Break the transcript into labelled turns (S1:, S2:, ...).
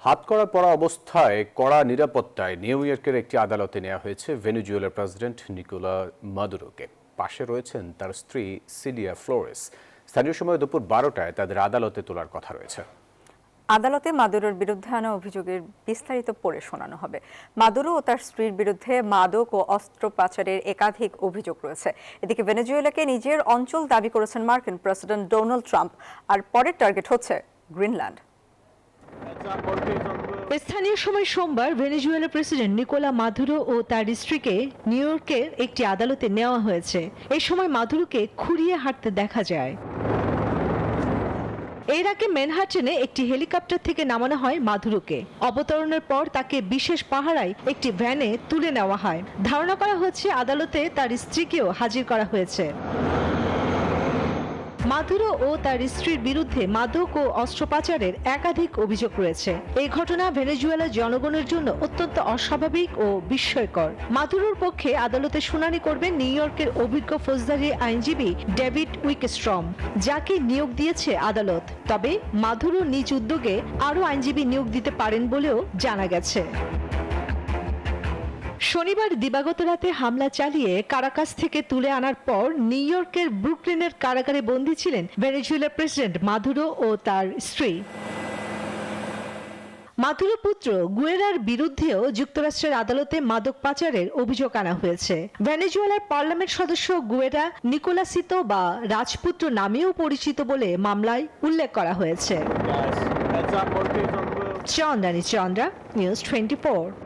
S1: হাতকড়া পরা অবস্থায় কড়া নিরাপত্তায় নিউ ইয়র্কের একটি আদালতে নেওয়া হয়েছে ভেনেজুয়েলার প্রেসিডেন্ট নিকোলা মাদুরোকে। পাশে রয়েছেন তার স্ত্রী সিলিয়া ফ্লোরেস। স্থানীয় সময় দুপুর 12টায় তাদের আদালতে তোলার কথা রয়েছে।
S2: আদালতে মাদুরোর বিরুদ্ধে আনা অভিযোগের বিস্তারিত পড়ে শোনানো হবে। মাদুরো ও তার স্ত্রীর বিরুদ্ধে মাদক ও অস্ত্র পাচারের একাধিক অভিযোগ রয়েছে। এদিকে ভেনেজুয়েলাকে নিজের অঞ্চল দাবি করেছেন মার্কিন প্রেসিডেন্ট ডোনাল্ড ট্রাম্প, আর পরের টার্গেট হচ্ছে গ্রিনল্যান্ড।
S3: স্থানীয় সময় সোমবার ভেনেজুয়েলার প্রেসিডেন্ট নিকোলা মাদুরো ও তার স্ত্রীকে নিউ ইয়র্কের একটি আদালতে নেওয়া হয়েছে। এই সময় মাদুরোকে খুঁড়িয়ে হাঁটতে দেখা যায়। এর আগে ম্যানহাটনে একটি হেলিকপ্টার থেকে নামানো হয় মাদুরোকে। অবতরণের পর তাকে বিশেষ পাহারায় একটি ভ্যানে তুলে নেওয়া হয়। ধারণা করা হচ্ছে আদালতে তার স্ত্রীকেও হাজির করা হয়েছে। মাদুরো ও তার স্ত্রীর বিরুদ্ধে মাদক ও অস্ত্র পাচারের একাধিক অভিযোগ রয়েছে। এই ঘটনা ভেনেজুয়েলার জনগণের জন্য অত্যন্ত অস্বাভাবিক ও বিস্ময়কর। মাদুরোর পক্ষে আদালতে শুনানি করবেন নিউ ইয়র্কের অভিজ্ঞ ফৌজদারি আইনজীবী ডেভিড উইকস্ট্রম, যাকে নিয়োগ দিয়েছে আদালত। তবে মাদুরো নিজ উদ্যোগে আরও আইনজীবী নিয়োগ দিতে পারেন বলেও জানা গেছে। শনিবার দিবাগত রাতে হামলা চালিয়ে কারাকাস থেকে তুলে আনার পর নিউ ইয়র্কের ব্রুকলিনের কারাগারে বন্দী ছিলেন ভেনেজুয়েলার প্রেসিডেন্ট মাদুরো ও তার স্ত্রী। মাদুরো পুত্র গুয়েরার বিরুদ্ধেও যুক্তরাষ্ট্রের আদালতে মাদক পাচারের অভিযোগ আনা হয়েছে। ভেনেজুয়েলার পার্লামেন্ট সদস্য গুয়েরা নিকোলাসিতো বা রাজপুত্র নামেও পরিচিত বলে মামলায় উল্লেখ করা হয়েছে। চন্দ্রানী চন্দ্রা, নিউজ 24।